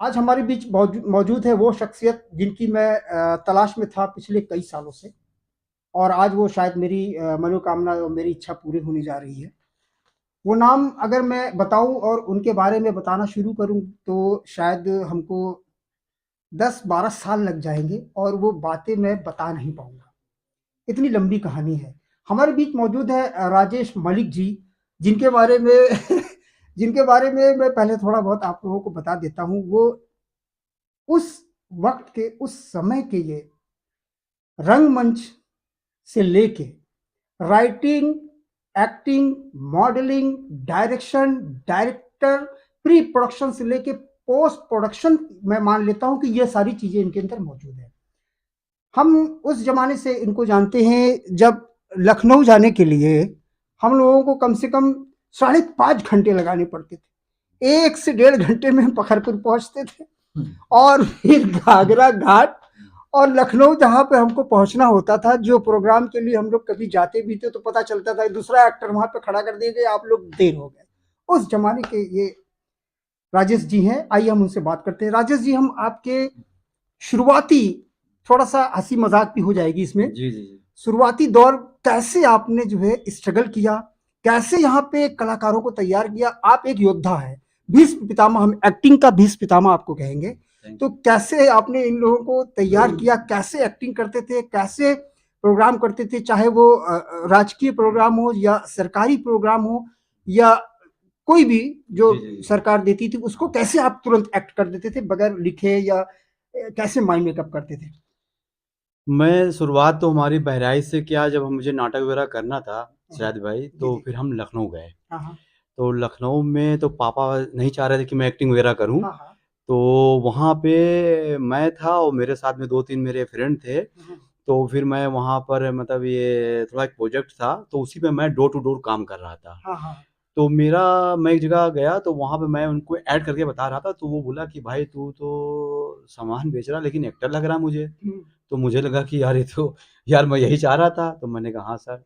आज हमारे बीच मौजूद है वो शख्सियत जिनकी मैं तलाश में था पिछले कई सालों से, और आज वो शायद मेरी मनोकामना और मेरी इच्छा पूरी होने जा रही है। वो नाम अगर मैं बताऊं और उनके बारे में बताना शुरू करूं तो शायद हमको 10-12 साल लग जाएंगे और वो बातें मैं बता नहीं पाऊंगा, इतनी लंबी कहानी है। हमारे बीच मौजूद है राजेश मलिक जी, जिनके बारे में जिनके बारे में मैं पहले थोड़ा बहुत आप लोगों को बता देता हूँ। वो उस वक्त के, उस समय के, ये रंगमंच से लेके writing, acting, modelling, direction, director, pre production से लेके पोस्ट प्रोडक्शन, मैं मान लेता हूं कि ये सारी चीजें इनके अंदर मौजूद है। हम उस जमाने से इनको जानते हैं जब लखनऊ जाने के लिए हम लोगों को कम से कम 5.5 घंटे लगाने पड़ते थे। 1 से 1.5 घंटे में हम पखरपुर पहुंचते थे और फिर घाघरा घाट और लखनऊ जहाँ पे हमको पहुंचना होता था, जो प्रोग्राम के लिए हम लोग कभी जाते भी थे तो पता चलता था दूसरा एक्टर वहां पे खड़ा कर दिए गए, आप लोग देर हो गए। उस जमाने के ये राजेश जी हैं, आइए हम उनसे बात करते हैं। राजेश जी, हम आपके शुरुआती, थोड़ा सा हंसी मजाक भी हो जाएगी इसमें, जी जी जी। शुरुआती दौर कैसे आपने जो है स्ट्रगल किया, कैसे यहाँ पे कलाकारों को तैयार किया। आप एक योद्धा है, भीष्म पितामह, हम एक्टिंग का भीष्म पितामह आपको कहेंगे। तो कैसे आपने इन लोगों को तैयार किया, कैसे एक्टिंग करते थे, कैसे प्रोग्राम करते थे, चाहे वो राजकीय प्रोग्राम हो या सरकारी प्रोग्राम हो या कोई भी जो जी जी जी। सरकार देती थी, उसको कैसे आप तुरंत एक्ट कर देते थे बगैर लिखे, या कैसे माइंड मेकअप करते थे? मैं शुरुआत तो हमारी बहराइच से किया, जब हम मुझे नाटक वगैरह करना था शायद भाई, जी तो जी। फिर हम लखनऊ गए। हाँ हाँ। तो लखनऊ में तो पापा नहीं चाह रहे थे कि मैं एक्टिंग वगैरह करूँ। हाँ हाँ। तो वहाँ पे मैं था और मेरे साथ में 2-3 मेरे फ्रेंड थे। हम्म। तो फिर मैं वहाँ पर मतलब ये थोड़ा एक प्रोजेक्ट था, तो उसी पे मैं डोर टू डोर काम कर रहा था। हाँ हाँ। तो मैं एक जगह गया, तो वहाँ पे मैं उनको ऐड करके बता रहा था, तो वो बोला कि भाई तू तो सामान बेच रहा लेकिन एक्टर लग रहा मुझे। हम्म। तो मुझे लगा कि यार ये तो यार मैं यही चाह रहा था। तो मैंने कहा हाँ सर।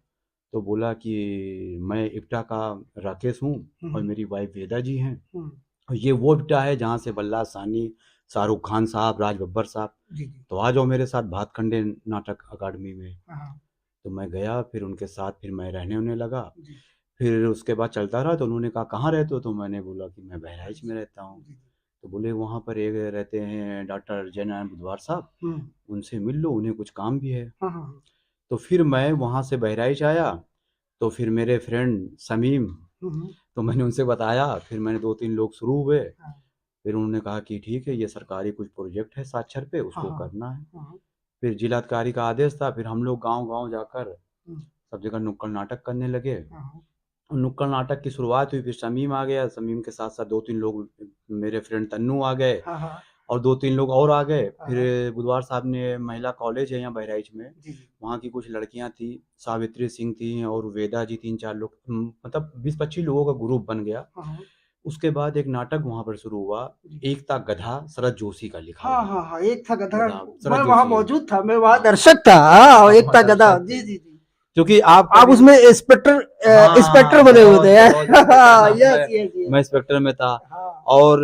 तो बोला कि मैं इप्टा का राकेश हूँ और हम्म। मेरी वाइफ वेदा जी हैं। हम्म। और ये वो इप्टा है जहाँ से बल्ला सानी, शाहरुख खान साहब, राज बब्बर साहब, जी जी। तो आ जाओ मेरे साथ भातखंडे नाटक अकादमी में। हाँ हाँ। तो मैं गया, फिर उनके साथ फिर मैं रहने लगा। जी फिर उसके बाद चलता रहा, तो उन्होंने कहा कहाँ रहते हो? तो मैंने बोला कि मैं बहराइच में रहता हूँ। जी। तो बोले वहाँ पर एक रहते हैं डॉक्टर जयनारायण बुधवार साहब, हम्म। उनसे मिल लो, उन्हें कुछ काम भी है। हाँ हाँ। तो फिर मैं वहाँ से बहराइच आया। तो फिर मेरे फ्रेंड समीम, हम्म। तो मैंने उनसे बताया, फिर मैंने 2-3 लोग शुरू हुए। हाँ फिर उन्होंने कहा कि ठीक है, ये सरकारी कुछ प्रोजेक्ट है साक्षर पे, हाँ। उसको हाँ करना है। हाँ। फिर जिलाधिकारी का आदेश था, फिर हम लोग गाँव-गाँव जाकर हम्म। सब जगह नुक्कड़ नाटक करने लगे। हाँ और नुक्कड़ नाटक की शुरुआत हुई, फिर शमीम आ गया, शमीम के साथ-साथ 2-3 लोग, मेरे फ्रेंड तन्नू आ गए हाँ। हाँ और 2-3 लोग और आ गए। हाँ। फिर बुधवार साहब ने महिला कॉलेज है यहाँ बहराइच में, जी जी। वहाँ की कुछ लड़कियाँ थीं, सावित्री सिंह थीं और वेदा जी, 3-4 लोग, मतलब 20-25 लोगों का ग्रुप बन गया। हाँ हाँ। उसके बाद एक नाटक वहाँ पर शुरू हुआ, जी। एकता गधा, शरद जोशी का लिखा हाँ हुआ। हाँ हाँ, एक था गधा। गधा मैं शरद वहाँ जोशी है। मौजूद था, मैं वहाँ हाँ, दर्शक था। हाँ, आप एक वहाँ था गधा। दर्शक जी थे। जी जी। क्योंकि आप आप कभी उसमें इंस्पेक्टर, इंस्पेक्टर हाँ, बने हुए बहुत, थे। बहुत इंस्पेक्टर साहब, यस मैं यस यस। मैं इंस्पेक्टर में था। हाँ। और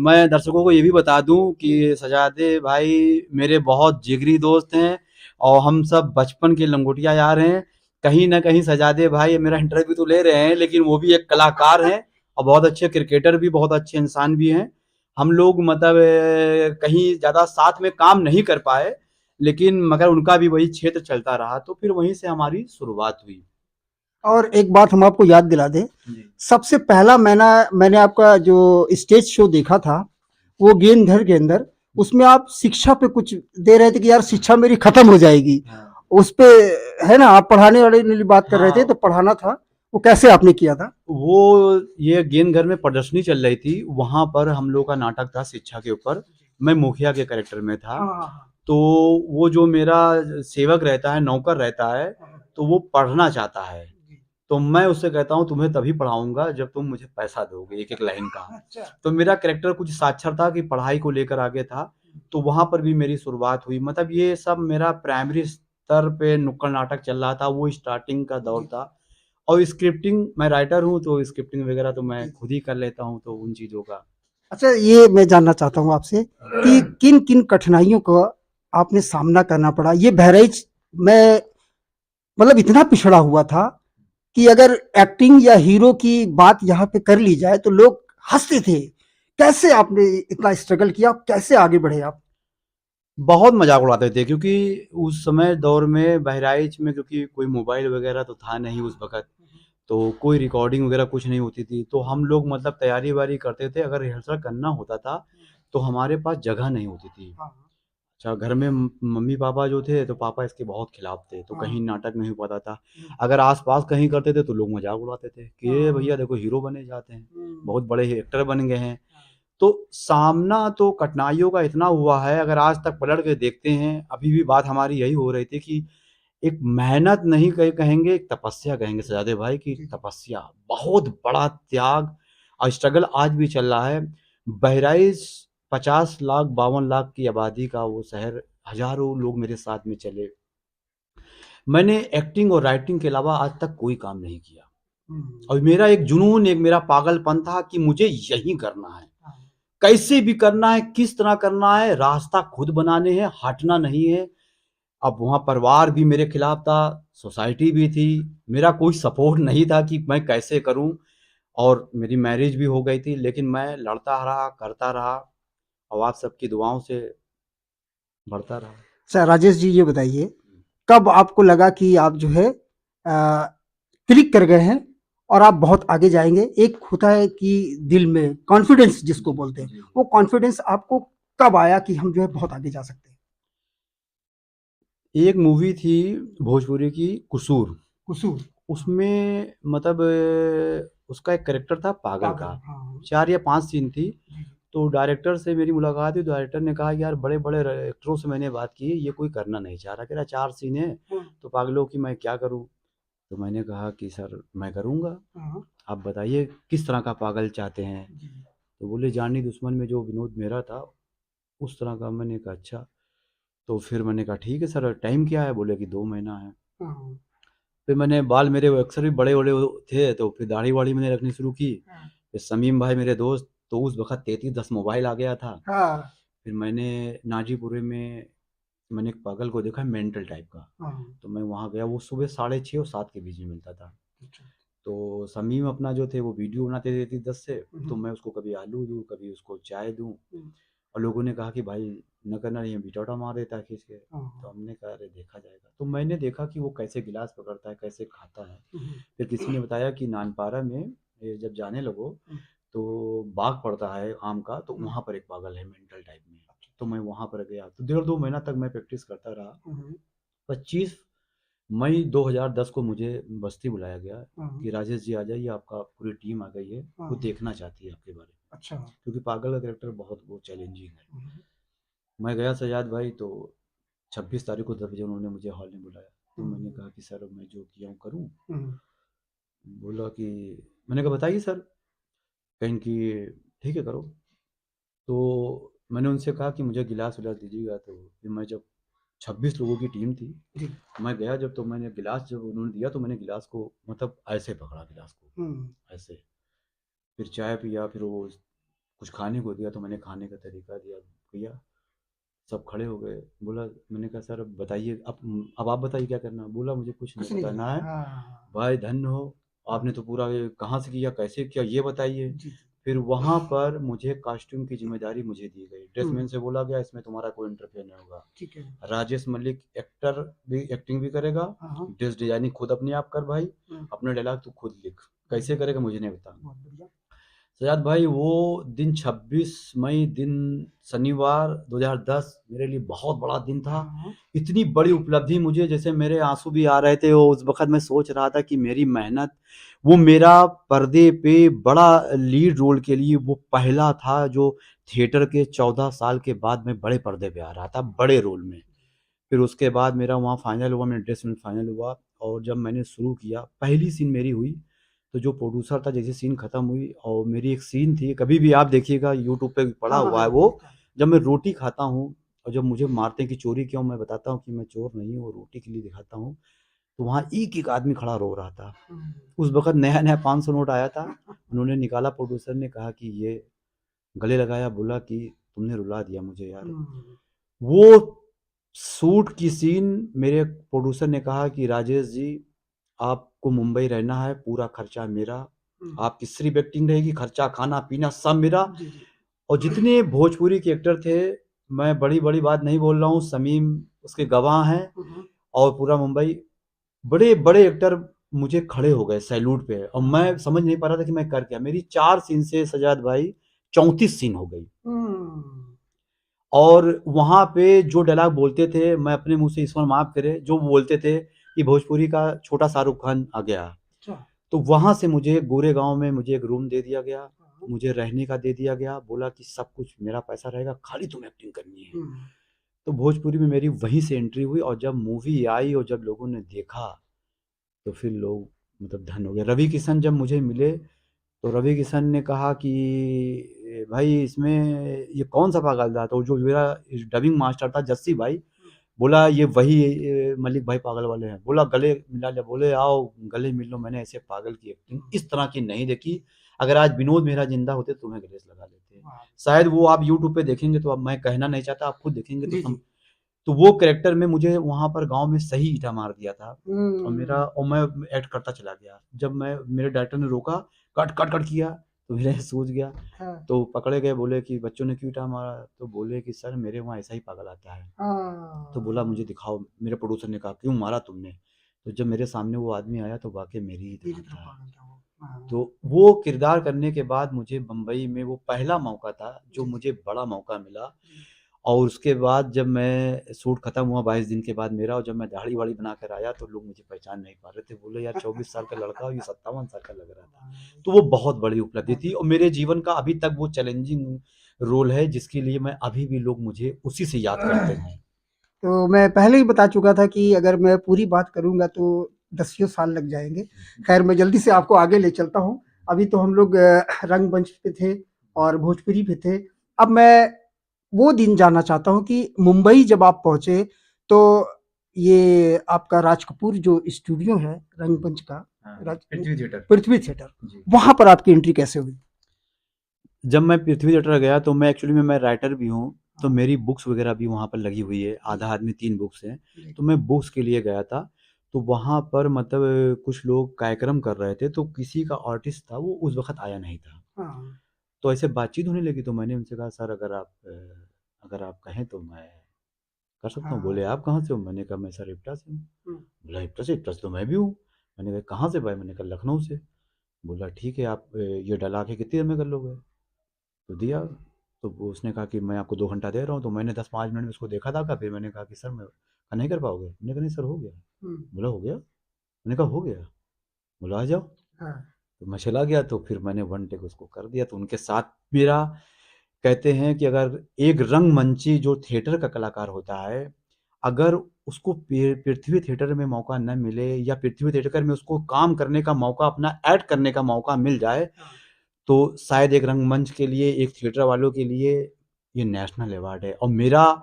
मैं दर्शकों को ये भी बता दूँ कि सजादे भाई मेरे बहुत जिगरी दोस्त हैं और हम सब बचपन के लंगोटिया यार हैं। कहीं न कहीं सजादे भाई मेरा इंटरव्यू तो ले रहे हैं, लेकिन वो भी एक कलाकार हैं और बहुत अच्छे क्रिकेटर भी, बहुत अच्छे इंसान भी हैं। हम लोग मतलब कहीं ज़्यादा साथ में काम नहीं कर पाए, लेकिन मगर उनका भी वही क्षेत्र चलता रहा, तो फिर वहीं से हमारी शुरुआत हुई। और एक बात हम आपको याद दिला दें, जी। सबसे पहला मैंने आपका जो स्टेज शो देखा था, वो गेंदघर के अंदर, उसमें आप शिक्षा पे कुछ दे रहे थे कि यार शिक्षा मेरी खत्म हो जाएगी। हाँ। उस पे, है ना, आप पढ़ाने वाली बात कर रहे थे, हाँ, तो पढ़ाना था, वो कैसे आपने किया था? वो ये गेंद घर में प्रदर्शनी चल रही थी, वहाँ पर हम लोग का नाटक था शिक्षा के ऊपर। मैं मुखिया के कैरेक्टर में था। हाँ हाँ तो वो जो मेरा सेवक रहता है, नौकर रहता है, हाँ। तो वो पढ़ना चाहता है। जी। तो मैं उससे कहता हूँ तुम्हें तभी पढ़ाऊँगा जब तुम मुझे पैसा दोगे एक-एक लाइन का। अच्छा। तो मेरा कैरेक्टर कुछ साक्षरता की पढ़ाई को लेकर आगे था, तो वहाँ पर भी मेरी शुरुआत हुई। मतलब ये सब मेरा प्राइमरी स्तर पे नुक्कड़ नाटक चल रहा था, वो स्टार्टिंग का दौर जी था। और स्क्रिप्टिंग, मैं राइटर हूँ, तो स्क्रिप्टिंग वगैरह तो मैं जी। खुद ही कर लेता हूँ, तो उन चीज़ों का। अच्छा, ये मैं जानना चाहता हूँ आपसे कि किन-किन कठिनाइयों का आपने सामना करना पड़ा? ये बहराइच में मतलब इतना पिछड़ा हुआ था कि अगर एक्टिंग या हीरो की बात यहाँ पे कर ली जाए तो लोग हँसते थे। कैसे आपने इतना स्ट्रगल किया? कैसे आगे बढ़े आप? बहुत मज़ाक उड़ाते थे क्योंकि उस समय दौर में बहराइच में क्योंकि कोई मोबाइल वगैरह तो था नहीं उस वक़्त, तो कोई रिकॉर्डिंग वगैरह कुछ नहीं होती थी। तो हम लोग मतलब तैयारी-वैयारी करते थे, अगर रिहर्सल करना होता था, तो हमारे पास जगह नहीं होती थी। हाँ, अच्छा, घर में मम्मी-पापा जो थे, तो पापा इसके बहुत खिलाफ थे, तो हाँ, कहीं नाटक नहीं हो पाता था। हुँ, अगर आस-पास कहीं करते थे, तो लोग मज़ाक उड़ाते थे कि ये हाँ, भैया देखो हीरो बने जाते हैं, हुँ, बहुत बड़े एक्टर बन गए हैं। हाँ, तो सामना तो कठिनाइयों का इतना हुआ है, अगर आज तक पलट के देखते हैं, अभी भी बात हमारी यही हो रही थी कि एक मेहनत नहीं कहेंगे, एक तपस्या कहेंगे सजादे भाई की जी, जी। तपस्या, बहुत बड़ा त्याग और स्ट्रगल आज भी चल रहा है। बहराइच 50 लाख, 52 लाख की आबादी का वो शहर, हज़ारों लोग मेरे साथ में चले। मैंने एक्टिंग और राइटिंग के अलावा आज तक कोई काम नहीं किया हुँ, और मेरा एक जुनून, एक मेरा पागलपन था कि मुझे यही करना है। हाँ, कैसे भी करना है, किस तरह करना है, रास्ता खुद बनाने हैं, हटना नहीं है। अब वहाँ परिवार भी मेरे खिलाफ था, सोसाइटी भी थी, मेरा कोई सपोर्ट नहीं था कि मैं कैसे करूँ और मेरी मैरिज भी हो गई थी, लेकिन मैं लड़ता रहा, करता रहा और आप सबकी दुआओं से बढ़ता रहा। अच्छा राजेश जी ये बताइए, कब आपको लगा कि आप जो है क्लिक कर गए हैं और आप बहुत आगे जाएँगे? एक होता है कि दिल में कॉन्फिडेंस जिसको जी, बोलते हैं, जी। वो कॉन्फिडेंस आपको कब आया कि हम जो है बहुत आगे जा सकते हैं? एक मूवी थी भोजपुरी की कुसूर, कुसूर, हाँ, उसमें मतलब उसका एक कैरेक्टर था पागल पागल, का, हाँ, हाँ, 4 या 5 सीन थी। जी, जी, तो डायरेक्टर से मेरी मुलाकात हुई, डायरेक्टर ने कहा यार बड़े-बड़े एक्टरों से मैंने बात की, ये कोई करना नहीं चाह रहा, कह रहा 4 सीन है, हुँ, तो पागलों की मैं क्या करूँ? तो मैंने कहा कि सर मैं करूँगा, हाँ, आप बताइए किस तरह का पागल चाहते हैं? जी, जी, तो बोले जानी दुश्मन में जो विनोद मेरा था, उस तरह का। मैंने कहा अच्छा, तो फिर मैंने कहा ठीक है सर, टाइम क्या है? बोले कि 2 महीना है। हाँ, फिर मैंने बाल मेरे अक्सर भी बड़े-बड़े थे, तो फिर दाढ़ी-वाढ़ी मैंने रखनी शुरू की। हाँ, फिर समीम भाई मेरे दोस्त, तो उस वक़्त 3310 मोबाइल आ गया था। हाँ, फिर मैंने नाजीपुरे में मैंने एक पागल को देखा मेंटल टाइप का, हाँ, तो मैं वहाँ गया, वो सुबह साढ़े 6 और 7 के बीच में मिलता था। अच्छा, तो समीम अपना जो थे वो वीडियो बनाते थे 3310 से, तो हुँ, मैं उसको कभी आलू दूँ, कभी उसको चाय दूँ हुँ, और लोगों ने कहा कि भाई न करना, नहीं बिटौटा मार देता है खींच के। तो हाँ, हमने कहा अरे देखा जाएगा। तो मैंने देखा कि वो कैसे गिलास पकड़ता है, कैसे खाता है। हुँ, फिर किसी ने बताया कि नानपारा में ये जब जाने लगो हुँ, तो बाग पड़ता है आम का, तो हुँ, वहाँ पर एक पागल है मेंटल टाइप में। तो मैं वहाँ पर गया, तो 1.5-2 महीना तक मैं प्रैक्टिस करता रहा। हुँ, 25 मई 2010 को मुझे बस्ती बुलाया गया हाँ, कि राजेश जी आ जाइए, आपका पूरी टीम आ गई है, वो हाँ, देखना चाहती है आपके बारे में। अच्छा, क्योंकि पागल का कैरेक्टर बहुत वो चैलेंजिंग है। हुँ, मैं गया सजाद भाई, तो 26 तारीख को 10 बजे उन्होंने मुझे हॉल में बुलाया। तो मैंने हुँ, कहा कि सर मैं जो किया हूँ करूँ? हुँ, बोला कि मैंने कहा बताइए सर। कहीं कि ठीक है करो। तो मैंने उनसे कहा कि मुझे गिलास-विलास दीजिएगा, तो फिर मैं जब 26 लोगों की टीम थी, जी, मैं गया जब, तो मैंने गिलास जब उन्होंने दिया तो मैंने गिलास को मतलब ऐसे पकड़ा गिलास को, हुँ, ऐसे। फिर चाय पिया, फिर वो कुछ खाने को दिया तो मैंने खाने का तरीका दिया, भैया सब खड़े हो गए। बोला, मैंने कहा सर अब बताइए, अब आप बताइए क्या करना है? बोला मुझे कुछ नहीं कुछ नहीं बताना करना, है। हाँ, भाई धन्य हो, हाँ, आपने तो पूरा ये कहाँ से किया, कैसे किया ये बताइए। जी, जी, फिर वहाँ पर मुझे कॉस्ट्यूम की ज़िम्मेदारी मुझे दी गई। हुँ, ड्रेसमैन से बोला गया इसमें तुम्हारा कोई इंटरफेयर नहीं होगा। ठीक है, राजेश मलिक एक्टर भी एक्टिंग भी करेगा, हाँ, हाँ, ड्रेस डिज़ाइनिंग खुद अपने आप कर भाई, हुँ, अपने डायलॉग तू खुद लिख। जी, कैसे करेगा मुझे नहीं पता। बहुत बढ़िया, सजाद भाई वो दिन 26 मई दिन शनिवार 2010 मेरे लिए बहुत बड़ा दिन था। हाँ, हाँ, इतनी बड़ी उपलब्धि, मुझे जैसे मेरे आँसू भी आ रहे थे और उस वक़्त मैं सोच रहा था कि मेरी मेहनत, वो मेरा पर्दे पे बड़ा लीड रोल के लिए वो पहला था जो थिएटर के 14 साल के बाद मैं बड़े पर्दे पे आ रहा था, बड़े रोल में। फिर उसके बाद मेरा वहाँ फाइनल हुआ, मेरा ड्रेस में फाइनल हुआ और जब मैंने शुरू किया, पहली सीन मेरी हुई, तो जो प्रोड्यूसर था जैसे सीन खत्म हुई और मेरी एक सीन थी, कभी भी आप देखिएगा यूट्यूब पे पड़ा हाँ, हाँ, हुआ है हाँ, वो, दिखता है, जब मैं रोटी खाता हूँ और जब मुझे मारते हैं कि चोरी क्यों, मैं बताता हूँ कि मैं चोर नहीं हूँ, रोटी के लिए दिखाता हूँ, तो वहाँ एक-एक आदमी खड़ा रो रहा था। हुँ, उस वक़्त नया-नया 500 नोट आया था, उन्होंने निकाला, प्रोड्यूसर ने कहा कि ये गले लगाया, बोला कि तुमने रुला दिया मुझे यार। हम्म, वो शूट की सीन मेरे प्रोड्यूसर ने कहा कि राजेश जी आपको मुंबई रहना है, पूरा खर्चा मेरा, हम्म, आपकी सिर्फ एक्टिंग रहेगी, खर्चा खाना पीना सब मेरा। जी जी। और जितने भोजपुरी के एक्टर थे, मैं बड़ी बड़ी बात नहीं बोल रहा हूँ, समीम उसके गवाह हैं, हम्म, और पूरा मुंबई, बड़े बड़े एक्टर मुझे खड़े हो गए सैल्यूट पे, और मैं समझ नहीं पा रहा था कि मैं कर क्या। मेरी 4 सीन से सजाद भाई 34 सीन हो गई। हम्म, और वहाँ पे जो डायलॉग बोलते थे, मैं अपने मुँह से ईश्वर माफ़ करे, जो बोलते थे कि भोजपुरी का छोटा शाहरुख खान आ गया। अच्छा। तो वहाँ से मुझे गोरेगाँव में मुझे एक रूम दे दिया गया, हाँ, मुझे रहने का दे दिया गया, बोला कि सब कुछ मेरा पैसा रहेगा, खाली तुम्हें एक्टिंग करनी है। हम्म, तो भोजपुरी में मेरी वहीं से एंट्री हुई, और जब मूवी आई और जब लोगों ने देखा, तो फिर लोग मतलब धन्य हो गए। रवि किशन जब मुझे मिले, तो रवि किशन ने कहा कि भाई इसमें ये कौन सा पागल था, तो जो मेरा डबिंग मास्टर था जस्सी भाई, बोला ये वही मलिक भाई पागल वाले हैं। बोला गले मिला लिया, बोले आओ गले मिल लो, मैंने ऐसे पागल की एक्टिंग इस तरह की नहीं देखी, अगर आज विनोद मेहरा जिंदा होते तो तुम्हें गले से लगा लेते। वाह, शायद वो आप यूट्यूब पे देखेंगे, तो अब मैं कहना नहीं चाहता, आप खुद देखेंगे तो जी जी। तो वो कैरेक्टर में मुझे वहाँ पर गाँव में सही ईंटा मार दिया था। और मैं एक्ट करता चला गया। जब मैं मेरे डायरेक्टर ने रोका, कट कट कट किया, तो मेरा सूझ गया। हाँ, तो पकड़े गए, बोले कि बच्चों ने क्यों ईंटा मारा, तो बोले कि सर मेरे वहाँ ऐसा ही पागल आता है। तो बोला मुझे दिखाओ, मेरे प्रोड्यूसर ने कहा क्यों मारा तुमने, तो जब मेरे सामने वो आदमी आया तो वाकई मेरी ही मेरी तरह तरफ था। पागल था वो। हाँ, तो वो किरदार करने के बाद मुझे बम्बई में वो पहला मौका था जो जी, मुझे बड़ा मौका मिला। जी। और उसके बाद जब मैं शूट खत्म हुआ 22 दिन के बाद मेरा, और जब मैं दाढ़ी वाड़ी बना कर आया, तो लोग मुझे पहचान नहीं पा रहे थे, बोले यार 24 साल का लड़का और ये 57 साल का लग रहा था। तो वो बहुत बड़ी उपलब्धि थी, और मेरे जीवन का अभी तक वो चैलेंजिंग रोल है, जिसके लिए मैं अभी भी लोग मुझे उसी से याद करते हैं। तो मैं पहले ही बता चुका था कि अगर मैं पूरी बात करूँगा तो दसियों साल लग जाएँगे। ख़ैर मैं जल्दी से आपको आगे ले चलता हूँ। अभी तो हम लोग रंगमंच पे थे और भोजपुरी पे थे। अब मैं वो दिन जानना चाहता हूँ कि मुंबई जब आप पहुँचे तो ये आपका राज कपूर जो स्टूडियो है रंगमंच का, राज पृथ्वी थिएटर। पृथ्वी थिएटर, जी। वहाँ पर आपकी एंट्री कैसे हुई? जब मैं पृथ्वी थिएटर गया, तो मैं एक्चुअली में मैं राइटर भी हूँ, तो हाँ, मेरी बुक्स वगैरह भी वहाँ पर लगी हुई है, आधा आदमी 3 बुक्स हैं। जी। तो मैं बुक्स के लिए गया था, तो वहाँ पर मतलब कुछ लोग कार्यक्रम कर रहे थे, तो किसी का आर्टिस्ट था, वो उस वक़्त आया नहीं था। हाँ, तो ऐसे बातचीत होने लगी, तो मैंने उनसे कहा सर अगर आप कहें तो मैं कर सकता हूँ। हाँ। बोले आप कहाँ से हो? मैंने कहा मैं सर इप्टा से हूँ। हुँ, बोला इप्टा से तो मैं भी हूँ। मैंने कहा कहाँ से भाई? मैंने कहा लखनऊ से। बोला ठीक है, आप ये डाला के कितनी देर में कर लोगे? तो दिया। तो वो उसने कहा कि मैं आपको 2 घंटा दे रहा हूँ, तो मैंने 10-5 मिनट में उसको देखा था, फिर मैंने कहा कि सर मैं कहा नहीं कर पाओगे? मैंने कहा नहीं सर हो गया। हुँ, बोला हो गया? मैंने कहा हो गया। बोला आ जाओ। हाँ, तो मैं चला गया, तो फिर मैंने 1 टेक उसको कर दिया, तो उनके साथ मेरा, कहते हैं कि अगर एक रंगमंची जो थिएटर का कलाकार होता है, अगर उसको पृथ्वी थिएटर में मौका न मिले, या पृथ्वी थिएटर में उसको काम करने का मौका, अपना ऐड करने का मौका मिल जाए, हाँ, तो शायद एक रंगमंच के लिए, एक थिएटर वालों के लिए ये नेशनल अवार्ड है। और मेरा,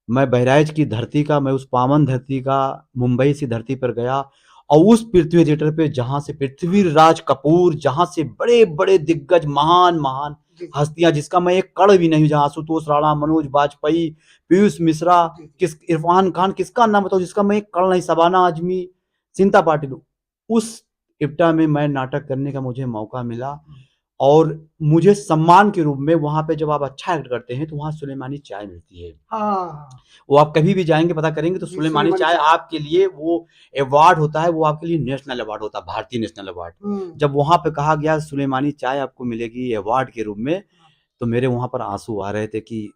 मैं बहराइच की धरती का, मैं उस पावन धरती का, मुंबई से धरती पर गया, और उस पृथ्वी थिएटर पे जहाँ से पृथ्वीराज कपूर, जहाँ से बड़े-बड़े दिग्गज, महान-महान जी, जी, हस्तियाँ, जिसका मैं एक कण भी नहीं हूँ, जहाँ आशुतोष राणा, मनोज बाजपेयी, पीयूष मिश्रा, जी, जी। इरफान खान, किसका नाम बताऊँ जिसका मैं एक कण नहीं, शबाना आज़मी, सिंता पाटिल, उस इप्टा में मैं नाटक करने का मुझे मौका मिला। हुँ, और मुझे सम्मान के रूप में, वहाँ पे जब आप अच्छा एक्ट करते हैं, तो वहाँ सुलेमानी चाय मिलती है। हाँ, वो आप कभी भी जाएँगे, पता करेंगे, तो जी, सुलेमानी सुलेमानी चाय चाय। आपके लिए वो अवार्ड होता है, वो आपके लिए नेशनल अवार्ड होता है, भारतीय नेशनल अवार्ड। हुँ, जब वहाँ पे कहा गया सुलेमानी चाय आपको मिलेगी अवार्ड के रूप में, तो मेरे वहाँ पर आँसू आ रहे थे कि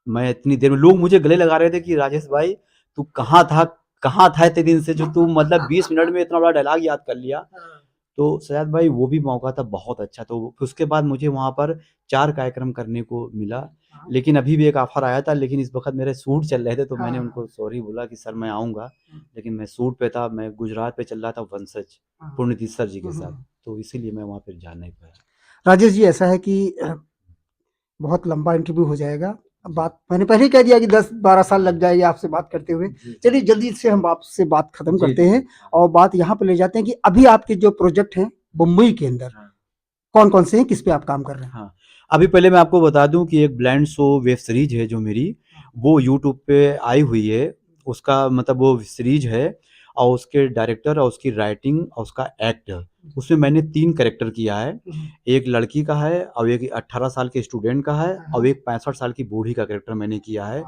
मैं इतनी देर में, लोग मुझे गले लगा रहे थे कि राजेश भाई तू कहाँ था? कहाँ था इतने दिन से, जो तू मतलब 20 मिनट में इतना बड़ा डायलॉग याद कर लिया? हाँ, तो सजाद भाई वो भी मौका था बहुत अच्छा। तो फिर उसके बाद मुझे वहाँ पर 4 कार्यक्रम करने को मिला। हाँ, लेकिन अभी भी एक ऑफ़र आया था, लेकिन इस वक़्त मेरे शूट चल रहे थे, तो मैंने हाँ, उनको सॉरी बोला कि सर मैं आऊँगा, हुँ, लेकिन मैं शूट पे था, मैं गुजरात पे चल रहा था वंशज, हाँ, पुण्यतीर्थ सर जी के हुँ, साथ, हुँ। तो इसीलिए मैं वहाँ पे जा नहीं पाया। राजेश जी ऐसा है कि बहुत लंबा इंटरव्यू हो जाएगा। अब जी। बात मैंने पहले ही कह दिया कि 10-12 साल लग जाएगी आपसे बात करते हुए। जी, चलिए जल्दी से हम आपसे बात खत्म जी, करते जी, हैं जी। और बात यहाँ पे ले जाते हैं कि अभी आपके जो प्रोजेक्ट हैं मुंबई के अंदर हाँ। कौन-कौन से हैं? किस पे आप काम कर रहे हैं? हाँ, अभी पहले मैं आपको बता दूं कि एक ब्लाइंड शो वेब सीरीज है जो मेरी, वो यूट्यूब पे आई हुई है। उसका मतलब वो सीरीज है, और उसके डायरेक्टर और उसकी राइटिंग और उसका एक्ट, उसमें मैंने 3 कैरेक्टर किया है। एक लड़की का है, और एक 18 साल के स्टूडेंट का है, और एक 65 साल की बूढ़ी का कैरेक्टर मैंने किया है,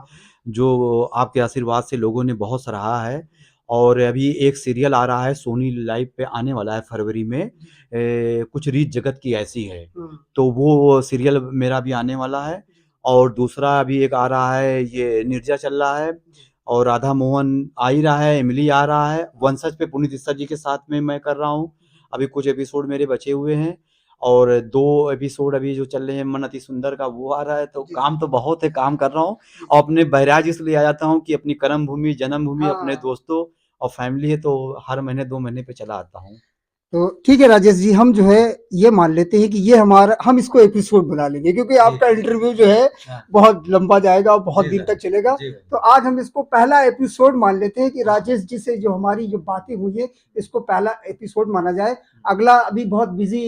जो आपके आशीर्वाद से लोगों ने बहुत सराहा है। और अभी एक सीरियल आ रहा है सोनी लाइव पे, आने वाला है फरवरी में, कुछ रीत जगत की ऐसी है, तो वो सीरियल मेरा भी आने वाला है। और दूसरा अभी एक आ रहा है, ये निर्जा चल रहा है, और राधा मोहन आ ही रहा है, इमली आ रहा है, वंशज पे पुनीत इस्सर जी के साथ में मैं कर रहा हूँ। अभी कुछ एपिसोड मेरे बचे हुए हैं, और 2 एपिसोड अभी जो चल रहे हैं मन अति सुंदर का, वो आ रहा है। तो काम तो बहुत है, काम कर रहा हूँ। और अपने बहराइच इसलिए आ जाता हूँ कि अपनी कर्म भूमि, जन्म भूमि, अपने दोस्तों और फैमिली है, तो हर महीने 2 महीने पे चला आता हूँ। तो ठीक है राजेश जी, हम जो है ये मान लेते हैं कि ये हमारा, हम इसको एपिसोड बुला लेंगे, क्योंकि आपका इंटरव्यू जो है बहुत लंबा जाएगा और बहुत दिन तक चलेगा। तो आज हम इसको पहला एपिसोड मान लेते हैं कि राजेश जी से जो हमारी जो बातें हुई है, इसको पहला एपिसोड माना जाए। अगला अभी बहुत बिजी,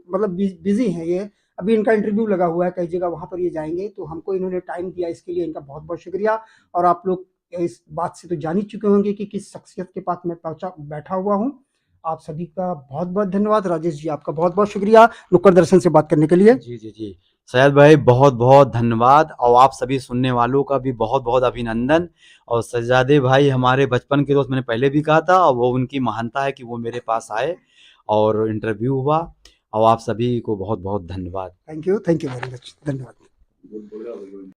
मतलब बिजी है ये, अभी इनका इंटरव्यू लगा हुआ है कई जगह, वहां पर ये जाएंगे। तो हमको इन्होंने टाइम दिया, इसके लिए इनका बहुत बहुत शुक्रिया। और आप लोग इस बात से तो जान ही चुके होंगे कि किस शख्सियत के पास मैं बैठा हुआ हूँ। आप सभी का बहुत बहुत धन्यवाद। राजेश जी, आपका बहुत बहुत शुक्रिया नुक्कड़ दर्शन से बात करने के लिए। जी जी जी, सैयद भाई बहुत बहुत धन्यवाद, और आप सभी सुनने वालों का भी बहुत बहुत अभिनंदन। और सजादे भाई हमारे बचपन के दोस्त, मैंने पहले भी कहा था, और वो उनकी महानता है कि वो मेरे पास आए और इंटरव्यू हुआ। और आप सभी को बहुत बहुत धन्यवाद। थैंक यू वेरी मच, धन्यवाद।